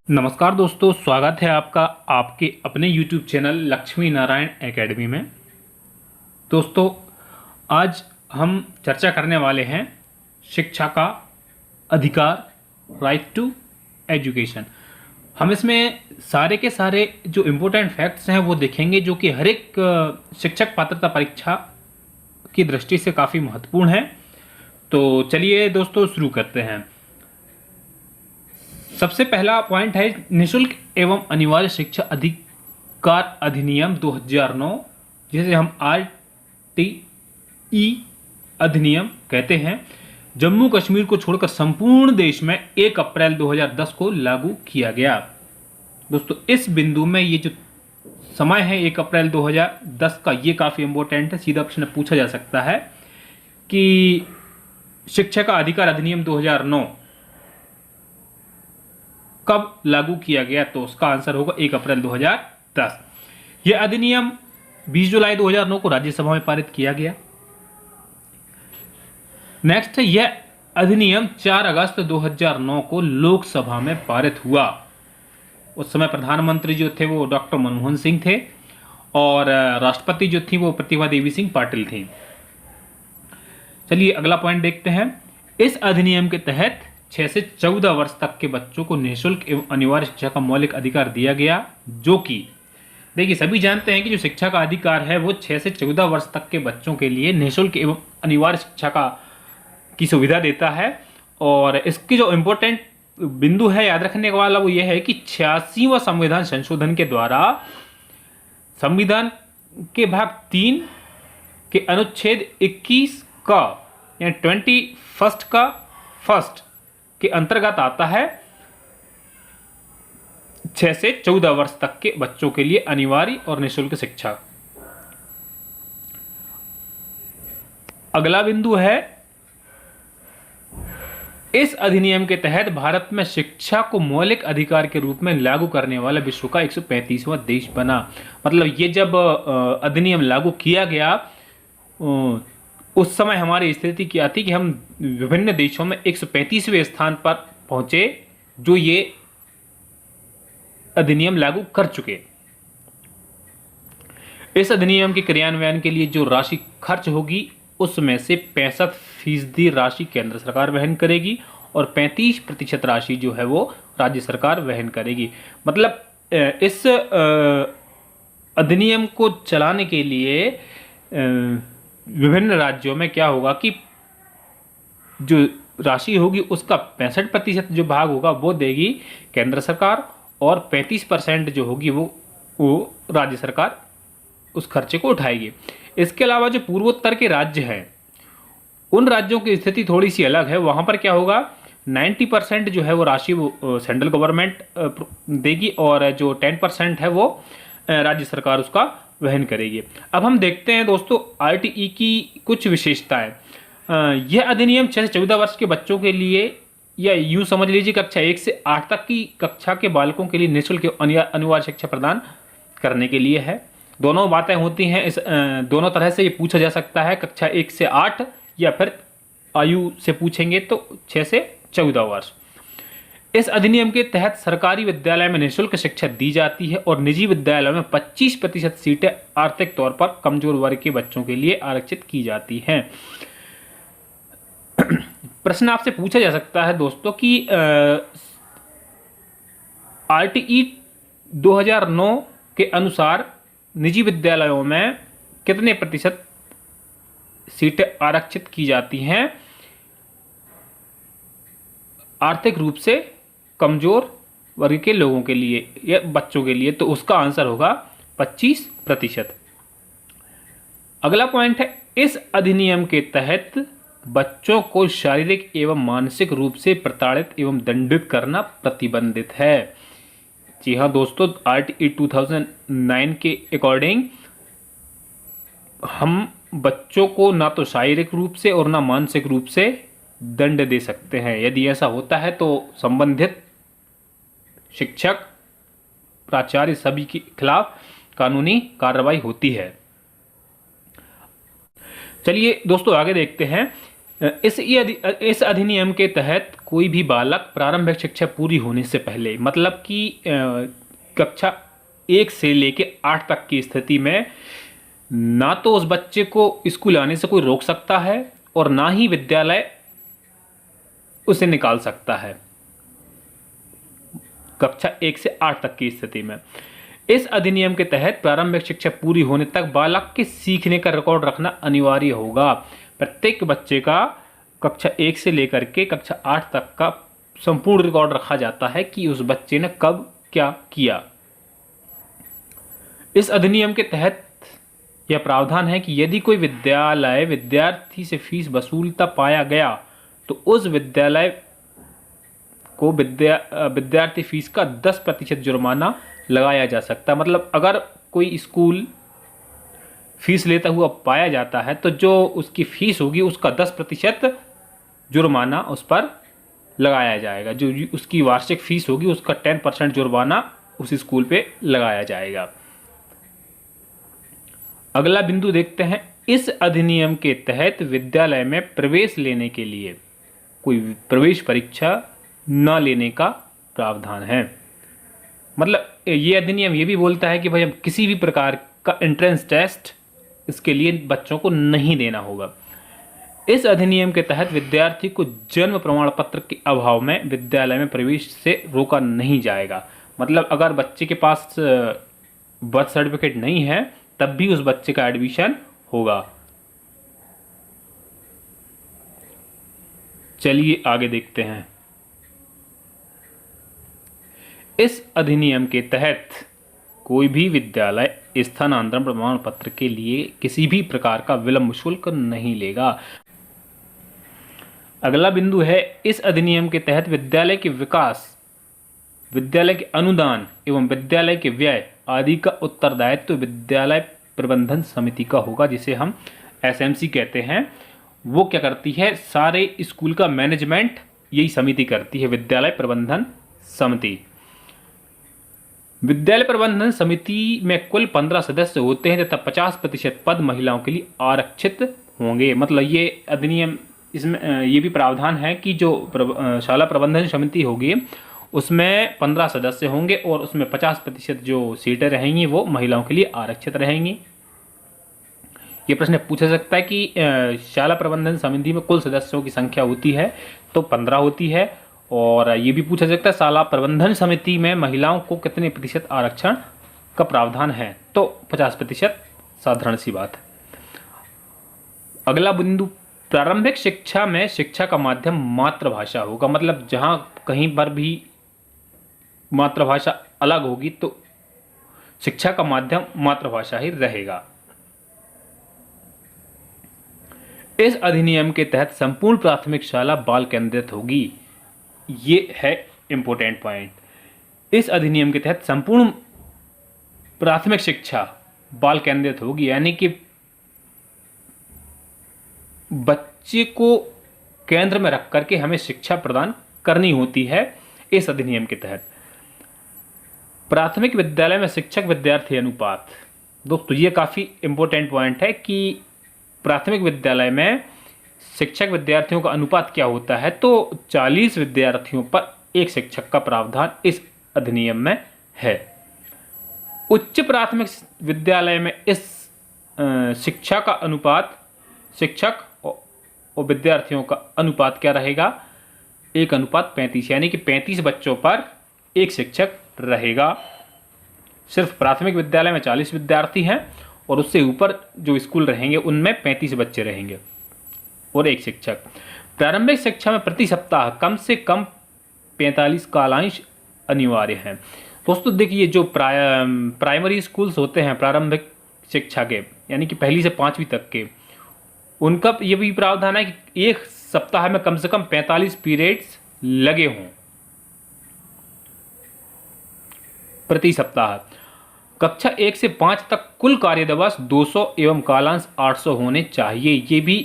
नमस्कार दोस्तों, स्वागत है आपका आपके अपने YouTube channel Lakshmi Narayan academy में। दोस्तों, आज हम चर्चा करने वाले हैं शिक्षा का अधिकार, राइट टू एजुकेशन। हम इसमें सारे के सारे जो इम्पोर्टेंट फैक्ट्स हैं वो देखेंगे, जो कि हर एक शिक्षक पात्रता परीक्षा की दृष्टि से काफ़ी महत्वपूर्ण है। तो चलिए दोस्तों शुरू करते हैं। सबसे पहला पॉइंट है निःशुल्क एवं अनिवार्य शिक्षा अधिकार अधिनियम 2009, जिसे हम RTE अधिनियम कहते हैं। जम्मू कश्मीर को छोड़कर संपूर्ण देश में 1 अप्रैल 2010 को लागू किया गया। दोस्तों, इस बिंदु में ये जो समय है 1 अप्रैल 2010 का, ये काफ़ी इंपॉर्टेंट है। सीधा प्रश्न पूछा जा सकता है कि शिक्षा का अधिकार अधिनियम 2009 कब लागू किया गया, तो उसका आंसर होगा 1 अप्रैल 2010। यह अधिनियम 20 जुलाई 2009 को राज्यसभा में पारित किया गया। नेक्स्ट है, यह अधिनियम 4 अगस्त 2009 को लोकसभा में पारित हुआ। उस समय प्रधानमंत्री जो थे वो डॉक्टर मनमोहन सिंह थे और राष्ट्रपति जो थी वो प्रतिभा देवी सिंह पाटिल थी। चलिए अगला पॉइंट देखते हैं। इस अधिनियम के तहत 6 से 14 वर्ष तक के बच्चों को निःशुल्क एवं अनिवार्य शिक्षा का मौलिक अधिकार दिया गया, जो कि देखिए सभी जानते हैं कि जो शिक्षा का अधिकार है वो 6 से 14 वर्ष तक के बच्चों के लिए निःशुल्क एवं अनिवार्य शिक्षा की सुविधा देता है। और इसकी जो इम्पोर्टेंट बिंदु है याद रखने वाला वो ये है कि 86वां संविधान संशोधन के द्वारा संविधान के भाग 3 के अनुच्छेद 21 का यानी 21 का फर्स्ट के अंतर्गत आता है 6 से 14 वर्ष तक के बच्चों के लिए अनिवार्य और निःशुल्क शिक्षा। अगला बिंदु है, इस अधिनियम के तहत भारत में शिक्षा को मौलिक अधिकार के रूप में लागू करने वाला विश्व का 135वां देश बना। मतलब ये जब अधिनियम लागू किया गया उस समय हमारी स्थिति क्या थी कि हम विभिन्न देशों में 135वें स्थान पर पहुंचे जो ये अधिनियम लागू कर चुके। इस अधिनियम के क्रियान्वयन के लिए जो राशि खर्च होगी उसमें से 65% राशि केंद्र सरकार वहन करेगी और 35% राशि जो है वो राज्य सरकार वहन करेगी। मतलब इस अधिनियम को चलाने के लिए विभिन्न राज्यों में क्या होगा कि जो राशि होगी उसका 65% जो भाग होगा वो देगी केंद्र सरकार और 35% जो होगी वो राज्य सरकार उस खर्चे को उठाएगी। इसके अलावा जो पूर्वोत्तर के राज्य हैं उन राज्यों की स्थिति थोड़ी सी अलग है। वहाँ पर क्या होगा, 90% जो है वो राशि वो सेंट्रल गवर्नमेंट देगी और जो 10% है वो राज्य सरकार उसका वहन करेगी। अब हम देखते हैं दोस्तों RTE की कुछ विशेषताएं। यह अधिनियम 6 से 14 वर्ष के बच्चों के लिए, या यूं समझ लीजिए कक्षा 1 से 8 तक की कक्षा के बालकों के लिए निःशुल्क अनिवार्य शिक्षा प्रदान करने के लिए है। दोनों बातें होती हैं, इस दोनों तरह से ये पूछा जा सकता है, कक्षा 1 से 8 या फिर आयु से पूछेंगे तो 6 से 14 वर्ष। इस अधिनियम के तहत सरकारी विद्यालय में निःशुल्क शिक्षा दी जाती है और निजी विद्यालयों में 25% सीटें आर्थिक तौर पर कमजोर वर्ग के बच्चों के लिए आरक्षित की जाती हैं। प्रश्न आपसे पूछा जा सकता है दोस्तों कि RTE 2009 के अनुसार निजी विद्यालयों में कितने प्रतिशत सीटें आरक्षित की जाती हैं आर्थिक रूप से कमजोर वर्ग के लोगों के लिए या बच्चों के लिए, तो उसका आंसर होगा 25%। अगला पॉइंट है, इस अधिनियम के तहत बच्चों को शारीरिक एवं मानसिक रूप से प्रताड़ित एवं दंडित करना प्रतिबंधित है। जी हाँ दोस्तों, RTE 2009 के अकॉर्डिंग हम बच्चों को ना तो शारीरिक रूप से और ना मानसिक रूप से दंड दे सकते हैं। यदि ऐसा होता है तो संबंधित शिक्षक, प्राचार्य सभी के खिलाफ कानूनी कार्रवाई होती है। चलिए दोस्तों आगे देखते हैं। इस अधिनियम के तहत कोई भी बालक प्रारंभिक शिक्षा पूरी होने से पहले, मतलब कि कक्षा 1 से लेकर 8 तक की स्थिति में ना तो उस बच्चे को स्कूल आने से कोई रोक सकता है और ना ही विद्यालय उसे निकाल सकता है, कक्षा 1 से 8 तक की स्थिति में। इस अधिनियम के तहत प्रारंभिक शिक्षा पूरी होने तक बालक के सीखने का रिकॉर्ड रखना अनिवार्य होगा। प्रत्येक बच्चे का कक्षा 1 से लेकर के कक्षा 8 तक का संपूर्ण रिकॉर्ड रखा जाता है कि उस बच्चे ने कब क्या किया। इस अधिनियम के तहत यह प्रावधान है कि यदि कोई विद्यालय विद्यार्थी से फीस वसूलता पाया गया तो उस विद्यालय को विद्यार्थी फीस का 10% जुर्माना लगाया जा सकता है। मतलब अगर कोई स्कूल फीस लेता हुआ पाया जाता है तो जो उसकी फीस होगी उसका 10% जुर्माना उस पर लगाया जाएगा। जो उसकी वार्षिक फीस होगी उसका 10% जुर्माना उस स्कूल पे लगाया जाएगा। अगला बिंदु देखते हैं। इस अधिनियम के तहत विद्यालय में प्रवेश लेने के लिए कोई प्रवेश परीक्षा न लेने का प्रावधान है। मतलब ये अधिनियम ये भी बोलता है कि भाई हम किसी भी प्रकार का एंट्रेंस टेस्ट इसके लिए बच्चों को नहीं देना होगा। इस अधिनियम के तहत विद्यार्थी को जन्म प्रमाण पत्र के अभाव में विद्यालय में प्रवेश से रोका नहीं जाएगा। मतलब अगर बच्चे के पास बर्थ सर्टिफिकेट नहीं है तब भी उस बच्चे का एडमिशन होगा। चलिए आगे देखते हैं। इस अधिनियम के तहत कोई भी विद्यालय स्थानांतरण प्रमाण पत्र के लिए किसी भी प्रकार का विलंब शुल्क नहीं लेगा। अगला बिंदु है, इस अधिनियम के तहत विद्यालय के विकास, विद्यालय के अनुदान एवं विद्यालय के व्यय आदि का उत्तरदायित्व विद्यालय प्रबंधन समिति का होगा, जिसे हम एसएमसी कहते हैं। वो क्या करती है, सारे स्कूल का मैनेजमेंट यही समिति करती है, विद्यालय प्रबंधन समिति। विद्यालय प्रबंधन समिति में कुल 15 सदस्य होते हैं तथा 50% पद महिलाओं के लिए आरक्षित होंगे। मतलब ये अधिनियम, इसमें ये भी प्रावधान है कि जो शाला प्रबंधन समिति होगी उसमें 15 सदस्य होंगे और उसमें 50% जो सीटें रहेंगी वो महिलाओं के लिए आरक्षित रहेंगी। ये प्रश्न पूछा सकता है कि शाला प्रबंधन समिति में कुल सदस्यों की संख्या होती है तो 15 होती है, और ये भी पूछा सकता है शाला प्रबंधन समिति में महिलाओं को कितने प्रतिशत आरक्षण का प्रावधान है, तो 50%, साधारण सी बात है। अगला बिंदु, प्रारंभिक शिक्षा में शिक्षा का माध्यम मातृभाषा होगा। मतलब जहां कहीं पर भी मातृभाषा अलग होगी तो शिक्षा का माध्यम मातृभाषा ही रहेगा। इस अधिनियम के तहत संपूर्ण प्राथमिक शाला बाल केंद्रित होगी। ये है इंपॉर्टेंट पॉइंट। इस अधिनियम के तहत संपूर्ण प्राथमिक शिक्षा बाल केंद्रित होगी, यानी कि बच्चे को केंद्र में रख करके हमें शिक्षा प्रदान करनी होती है। इस अधिनियम के तहत प्राथमिक विद्यालय में शिक्षक विद्यार्थी अनुपात, दोस्तों ये काफ़ी इंपॉर्टेंट पॉइंट है कि प्राथमिक विद्यालय में शिक्षक विद्यार्थियों का अनुपात क्या होता है, तो 40 विद्यार्थियों पर एक शिक्षक का प्रावधान इस अधिनियम में है। उच्च प्राथमिक विद्यालय में इस शिक्षा का अनुपात, शिक्षक और विद्यार्थियों का अनुपात क्या रहेगा, 1:35, यानी कि 35 बच्चों पर एक शिक्षक रहेगा। सिर्फ प्राथमिक विद्यालय में 40 विद्यार्थी हैं और उससे ऊपर जो स्कूल रहेंगे उनमें 35 बच्चे रहेंगे और एक शिक्षक। प्रारंभिक शिक्षा में प्रति सप्ताह कम से कम 45 कालांश अनिवार्य हैं। दोस्तों देखिए, जो प्राइमरी स्कूल्स होते हैं प्रारंभिक शिक्षा के, यानी कि 1ली से 5वीं तक के, उनका ये भी प्रावधान है कि एक सप्ताह में कम से कम 45 पीरियड्स लगे हों प्रति सप्ताह। कक्षा 1 से 5 तक कुल कार्य दिवस 200 एवं कालांश 800 होने चाहिए। ये भी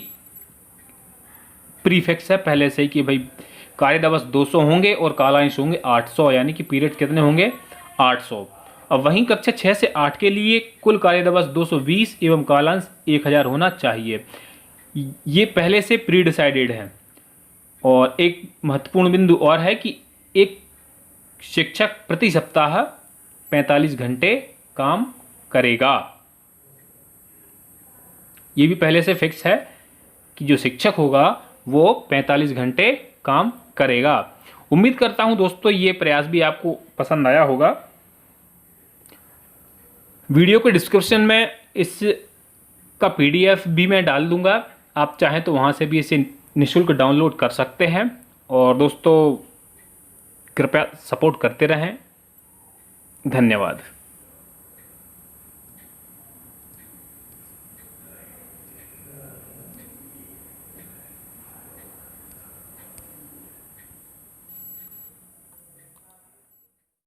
प्रीफिक्स है पहले से ही कि भाई कार्य दिवस 200 होंगे और कालांश होंगे 800, यानी कि पीरियड कितने होंगे, 800। अब वहीं कक्षा 6 से 8 के लिए कुल कार्य दिवस 220 एवं कालांश 1000 होना चाहिए। ये पहले से प्री डिसाइडेड है। और एक महत्वपूर्ण बिंदु और है कि एक शिक्षक प्रति सप्ताह 45 घंटे काम करेगा। ये भी पहले से फिक्स है कि जो शिक्षक होगा वो 45 घंटे काम करेगा। उम्मीद करता हूं दोस्तों ये प्रयास भी आपको पसंद आया होगा। वीडियो के डिस्क्रिप्शन में इसका PDF भी मैं डाल दूंगा, आप चाहें तो वहां से भी इसे निःशुल्क डाउनलोड कर सकते हैं। और दोस्तों कृपया सपोर्ट करते रहें। धन्यवाद।